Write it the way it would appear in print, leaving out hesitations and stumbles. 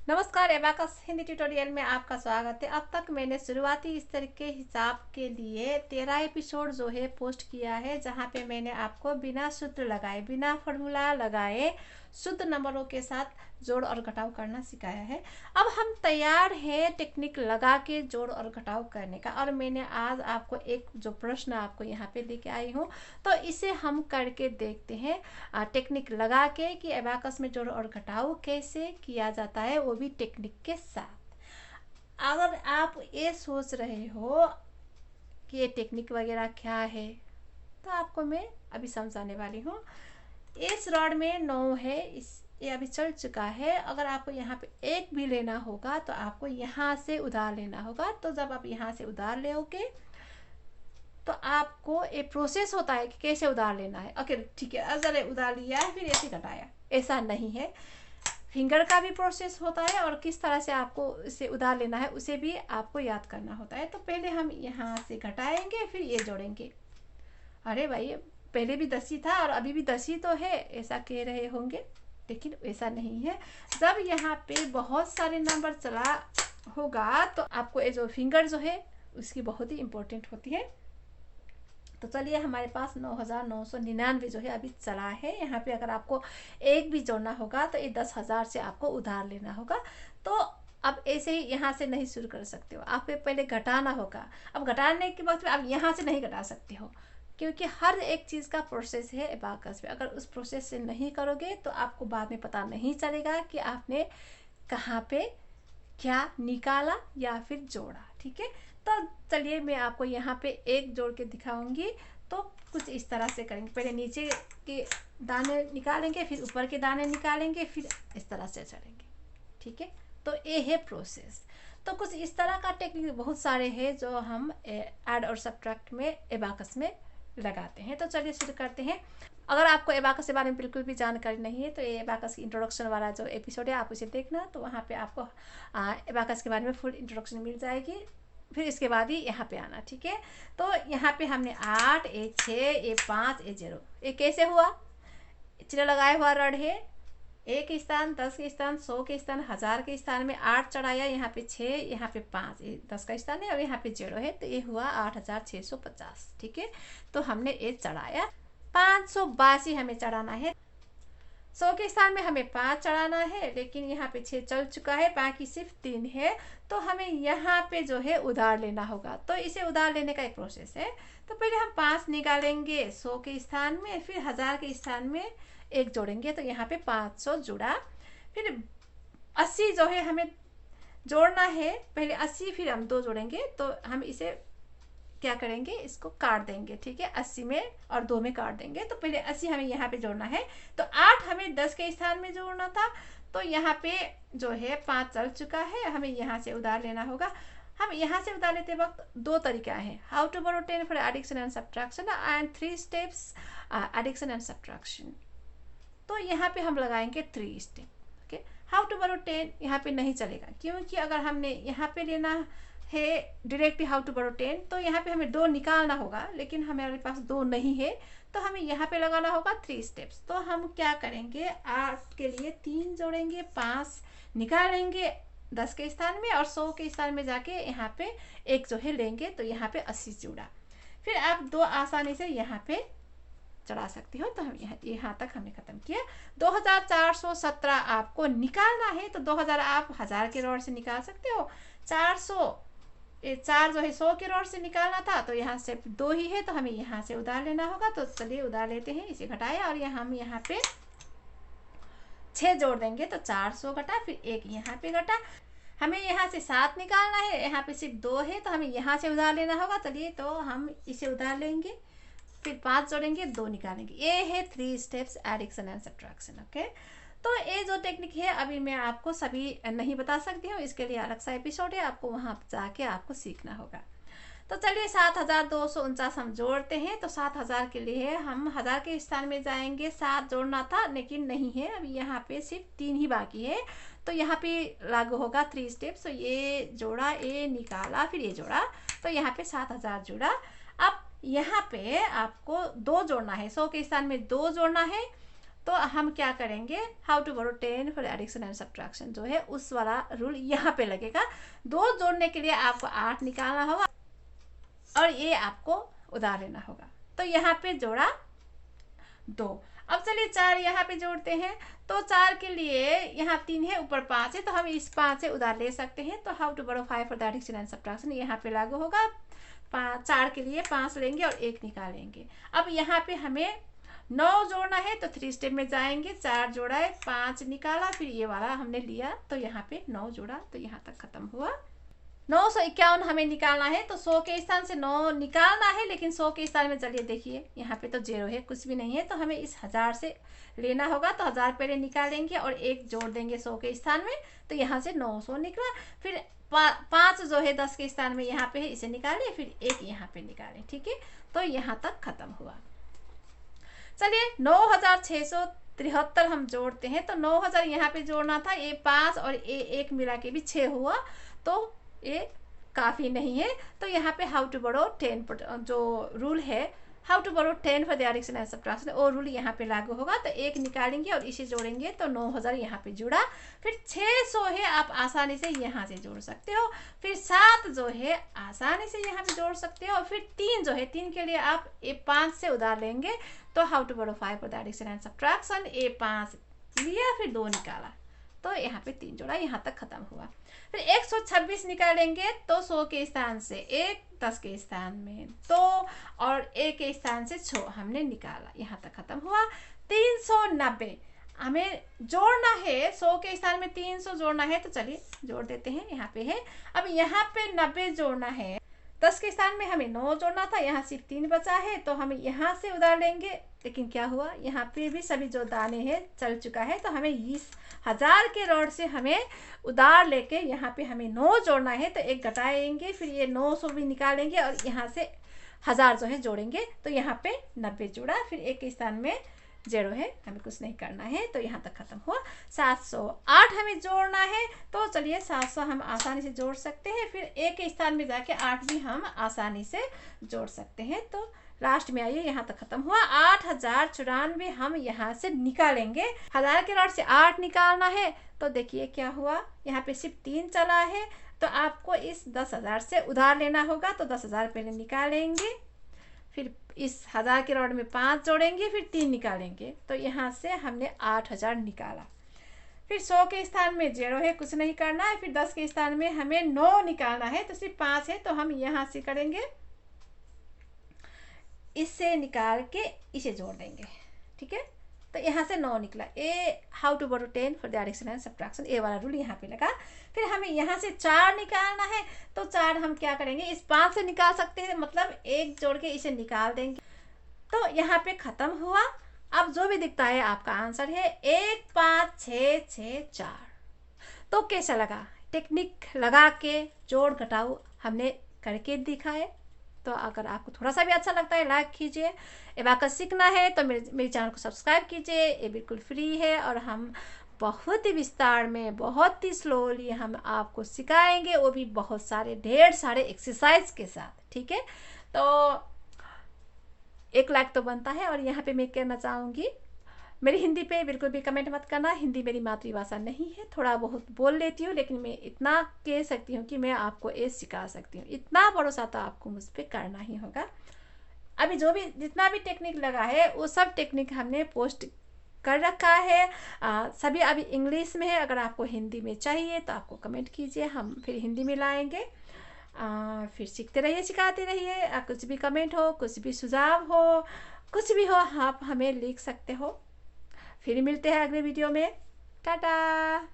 नमस्कार, abacus Hindi tutorial में आपका स्वागत है। अब तक मैंने शुरुआती स्तर के हिसाब के लिए 13 एपिसोड जो है पोस्ट किया है, जहां पे मैंने आपको बिना सूत्र लगाए, बिना फॉर्मूला लगाए शुद्ध नंबरों के साथ जोड़ और घटाव करना सिखाया है। अब हम तैयार हैं टेक्निक लगा के जोड़ और घटाव करने का, और मैंने आज आपको एक जो प्रश्न आपको यहाँ पे लेके आई हूँ, तो इसे हम करके देखते हैं टेक्निक लगा के कि एबाकस में जोड़ और घटाव कैसे किया जाता है, वो भी टेक्निक के साथ। अगर आप ये सोच रहे हो कि ये टेक्निक वगैरह क्या है, तो आपको मैं अभी समझाने वाली हूँ। इस रॉड में 9 है, ये अभी चल चुका है। अगर आपको यहाँ पे एक भी लेना होगा तो आपको यहाँ से उधार लेना होगा। तो जब आप यहाँ से उधार लोगे तो आपको एक प्रोसेस होता है कि कैसे उधार लेना है। ओके ठीक है, अगर उधार लिया है फिर ऐसे घटाया, ऐसा नहीं है। फिंगर का भी प्रोसेस होता है और किस तरह से आपको इसे उधार लेना है उसे भी आपको याद करना होता है। तो पहले हम यहाँ से घटाएंगे, फिर ये जोड़ेंगे। अरे भाई, पहले भी 10 ही था और अभी भी 10 ही तो है, ऐसा कह रहे होंगे, लेकिन ऐसा नहीं है। जब यहाँ पे बहुत सारे नंबर चला होगा तो आपको ये जो फिंगर जो है उसकी बहुत ही इम्पोर्टेंट होती है। तो चलिए, हमारे पास 9,999 जो है अभी चला है। यहाँ पे अगर आपको एक भी जोड़ना होगा तो ये 10,000 से आपको उधार लेना होगा। तो अब ऐसे ही यहाँ से नहीं शुरू कर सकते हो, आप पहले घटाना होगा। अब घटाने के वक्त आप यहाँ से नहीं घटा सकते हो, क्योंकि हर एक चीज़ का प्रोसेस है एबाकस में। अगर उस प्रोसेस से नहीं करोगे तो आपको बाद में पता नहीं चलेगा कि आपने कहाँ पे क्या निकाला या फिर जोड़ा। ठीक है, तो चलिए मैं आपको यहाँ पे एक जोड़ के दिखाऊंगी। तो कुछ इस तरह से करेंगे, पहले नीचे के दाने निकालेंगे, फिर ऊपर के दाने निकालेंगे, फिर इस तरह से चलेंगे। ठीक है, तो ये है प्रोसेस। तो कुछ इस तरह का टेक्निक बहुत सारे हैं जो हम ऐड और सब्ट्रैक्ट में एबाकस में लगाते हैं। तो चलिए शुरू करते हैं। अगर आपको एबाकस के बारे में बिल्कुल भी जानकारी नहीं है तो ये एबाकस की इंट्रोडक्शन वाला जो एपिसोड है आप उसे देखना, तो वहाँ पे आपको एबाकस के बारे में फुल इंट्रोडक्शन मिल जाएगी। फिर इसके बाद ही यहाँ पे आना। ठीक है, तो यहाँ पे हमने 8, ए 6, ए 5, ए 0, ये कैसे हुआ? चिन्ह लगाया हुआ रड है, 1 के स्थान, 10 के स्थान, 100 के स्थान, 1000 के स्थान में 8 चढ़ाया, यहाँ पे 6, यहाँ पे 5, ये 10 का स्थान है और यहाँ पे 0 है, तो ये हुआ 8,650। ठीक है, तो हमने ये चढ़ाया। 582 हमें चढ़ाना है। 100 के स्थान में हमें 5 चढ़ाना है, लेकिन यहाँ पे 6 चल चुका है, बाकी सिर्फ 3 है। तो हमें यहाँ पे जो है उधार लेना होगा। तो इसे उधार लेने का एक प्रोसेस है। तो पहले हम 5 निकालेंगे 100 के स्थान में, फिर 1000 के स्थान में 1 जोड़ेंगे, तो यहाँ पे 500 जुड़ा। फिर 80 जो है हमें जोड़ना है, पहले 80 फिर हम 2 जोड़ेंगे, तो हम इसे क्या करेंगे, इसको काट देंगे। ठीक है, 80 में और 2 में काट देंगे। तो पहले 80 हमें यहाँ पे जोड़ना है, तो 8 हमें 10 के स्थान में जोड़ना था। तो यहाँ पे जो है 5 चल चुका है, हमें यहाँ से उधार लेना होगा। हम यहाँ से उधार लेते वक्त 2 तरीका है, how to borrow 10 for addition and subtraction and 3 steps addition and subtraction. तो यहाँ पे हम लगाएंगे 3 step. Okay, how to borrow 10 यहाँ पे नहीं चलेगा, क्योंकि अगर हमने यहाँ पे लेना है डायरेक्टली हाउ टू बोरो 10, तो यहाँ पे हमें 2 निकालना होगा, लेकिन हमारे पास 2 नहीं है, तो हमें यहाँ पे लगाना होगा 3 स्टेप्स। तो हम क्या करेंगे, 8 के लिए 3 जोड़ेंगे, 5 निकालेंगे 10 के स्थान में और 100 के स्थान में जाके यहाँ पे 1 जो है लेंगे, तो यहाँ पे 80 जुड़ा। फिर आप 2 आसानी से यहाँ पे चढ़ा सकती हो। तो हम यहाँ तक हमने खत्म किया। 2417 आपको निकालना है, तो 2000 आप 1000 के रॉड से निकाल सकते हो। 400 ये 4 जो है 100 के रॉड से निकालना था, तो यहाँ से 2 ही है, तो हमें यहाँ से उधार लेना होगा। तो चलिए उधार लेते हैं, इसे घटाया और हम यहाँ पे 6 जोड़ देंगे, तो 400 घटा, फिर 1 यहाँ पे घटा। हमें यहाँ से 7 निकालना है, यहाँ पे सिर्फ 2 है, तो हमें यहाँ से उधार लेना होगा। चलिए, तो हम इसे उधार लेंगे, फिर 5 जोड़ेंगे, 2 निकालेंगे। ये है 3 steps addition and subtraction. Okay, तो ये जो टेक्निक है अभी मैं आपको सभी नहीं बता सकती हूँ, इसके लिए अलग सा एपिसोड है, आपको वहाँ जाके आपको सीखना होगा। तो चलिए 7,249 हम जोड़ते हैं। तो 7,000 के लिए हम 1000 के स्थान में जाएंगे, 7 जोड़ना था लेकिन नहीं है, अभी यहाँ पे सिर्फ 3 ही बाकी है। तो यहाँ पे लागू होगा 3 स्टेप्स। तो ये जोड़ा, ये निकाला, फिर ये जोड़ा, तो यहाँ पे 7,000 जुड़ा। अब यहाँ पे आपको 2 जोड़ना है, 100 के स्थान में 2 जोड़ना है। तो तो हम क्या करेंगे, how to borrow 10 for addition and subtraction जो है उस वाला रूल यहाँ पे लगेगा। 2 जोड़ने के लिए आपको 8 निकालना होगा और ये आपको उधार लेना होगा। तो यहाँ पे जोड़ा 2। अब चलिए 4 यहाँ पे जोड़ते हैं। तो 4 के लिए यहाँ 3 है, ऊपर 5 है, तो हम इस 5 से उधार ले सकते हैं। तो how to borrow 5 for the addition and subtraction यहाँ पे लागू होगा। 4 के लिए 5 लेंगे और 1 निकालेंगे। अब यहाँ पे हमें 9 जोड़ना है, तो 3 स्टेप में जाएंगे। 4 जोड़ा है, 5 निकाला, फिर ये वाला हमने लिया, तो यहाँ पे 9 जोड़ा, तो यहाँ तक खत्म हुआ। 951 हमें निकालना है, तो 100 के स्थान से 9 निकालना है, लेकिन 100 के स्थान में चलिए देखिए यहाँ पे तो 0 है, कुछ भी नहीं है, तो हमें इस 1000 से लेना होगा। तो 1000 पहले निकालेंगे और 1 जोड़ देंगे 100 के स्थान में, तो यहाँ से 900 निकला। फिर 5 जो है 10 के स्थान में यहाँ पे है, इसे निकालें, फिर 1 यहाँ पे निकालें। ठीक है, तो यहाँ तक खत्म हुआ। चलिए 9673 हम जोड़ते हैं। तो 9000 यहाँ पे जोड़ना था, ये 5 और ये 1 मिला के भी 6 हुआ, तो ये काफ़ी नहीं है। तो यहाँ पे हाउ टू बोरो 10 जो रूल है, how to borrow 10 for the addition and subtraction, वो रूल यहाँ पे लागू होगा। तो 1 निकालेंगे और इसे जोड़ेंगे, तो 9000 यहाँ पे जुड़ा। फिर 600 है, आप आसानी से यहाँ से जोड़ सकते हो। फिर 7 जो है आसानी से यहाँ पे जोड़ सकते हो। फिर 3 जो है, 3 के लिए आप ये 5 से उधार लेंगे। तो how to borrow 5 for the addition and subtraction, ये 5 लिया, फिर 2 निकाला, तो यहाँ पे 3 जोड़ा, यहाँ तक खत्म हुआ। फिर 126 निकालेंगे, तो 100 के स्थान से 1, 10 के स्थान में 2 और 1 के स्थान से 6 हमने निकाला, यहाँ तक खत्म हुआ। 390 हमें जोड़ना है, 100 के स्थान में 300 जोड़ना है, तो चलिए जोड़ देते हैं, यहाँ पे है। अब यहाँ पे 90 जोड़ना है, 10 के स्थान में हमें 9 जोड़ना था, यहाँ सिर्फ 3 बचा है, तो हम यहाँ से उधार लेंगे। लेकिन क्या हुआ, यहाँ पे भी सभी जो दाने हैं चल चुका है, तो हमें इस 1000 के रॉड से हमें उधार लेके यहाँ पे हमें 9 जोड़ना है, तो 1 घटाएंगे, फिर ये 900 भी निकालेंगे और यहाँ से 1000 जो है जोड़ेंगे, तो यहाँ पे 90 जुड़ा। फिर 1 के स्थान में 0 है, हमें कुछ नहीं करना है, तो यहाँ तक खत्म हुआ। 708 हमें जोड़ना है, तो चलिए 700 हम आसानी से जोड़ सकते हैं। फिर 1 के स्थान में जाके 8 भी हम आसानी से जोड़ सकते हैं। तो लास्ट में आइए, यहाँ तक खत्म हुआ। 8094 हम यहाँ से निकालेंगे। 1000 के रॉड से 8 निकालना है, तो देखिए क्या हुआ, यहाँ पे सिर्फ 3 चला है, तो आपको इस 10,000 से उधार लेना होगा। तो 10,000 पहले निकालेंगे, फिर इस 1000 के रॉड में 5 जोड़ेंगे, फिर 3 निकालेंगे, तो यहाँ से हमने 8000 निकाला। फिर 100 के स्थान में 0 है, कुछ नहीं करना है। फिर 10 के स्थान में हमें 9 निकालना है, तो सिर्फ 5 है, तो हम यहाँ से करेंगे, इससे निकाल के इसे जोड़ देंगे। ठीक है, तो यहाँ से 9 निकला। A how to borrow 10 for the addition and subtraction, a वाला रूल यहाँ पे लगा। फिर हमें यहाँ से 4 निकालना है, तो 4 हम क्या करेंगे, इस 5 से निकाल सकते हैं, मतलब 1 जोड़ के इसे निकाल देंगे, तो यहाँ पे खत्म हुआ। अब जो भी दिखता है आपका आंसर है 15664। तो कैसा लगा, टेक्निक लगा के जोड़ घटाओ हमने करके दिखाए। तो अगर आपको थोड़ा सा भी अच्छा लगता है लाइक कीजिए। एबाकस सीखना है तो मेरे चैनल को सब्सक्राइब कीजिए, ये बिल्कुल फ्री है, और हम बहुत ही विस्तार में, बहुत ही स्लोली हम आपको सिखाएंगे, वो भी बहुत सारे ढेर सारे एक्सरसाइज के साथ। ठीक है, तो 1 लाइक तो बनता है। और यहाँ पे मैं कहना चाहूँगी, मेरी हिंदी पे बिल्कुल भी कमेंट मत करना, हिंदी मेरी मातृभाषा नहीं है, थोड़ा बहुत बोल लेती हूँ, लेकिन मैं इतना कह सकती हूँ कि मैं आपको ये सिखा सकती हूँ। इतना भरोसा तो आपको मुझ पर करना ही होगा। अभी जो भी जितना भी टेक्निक लगा है, वो सब टेक्निक हमने पोस्ट कर रखा है। सभी अभी इंग्लिश में है, अगर आपको हिंदी में चाहिए तो आपको कमेंट कीजिए, हम फिर हिंदी में लाएंगे। फिर सीखते रहिए, सिखाते रहिए। कुछ भी कमेंट हो, कुछ भी सुझाव हो, कुछ भी हो, आप हमें लिख सकते हो। फिर मिलते हैं अगले वीडियो में। टाटा।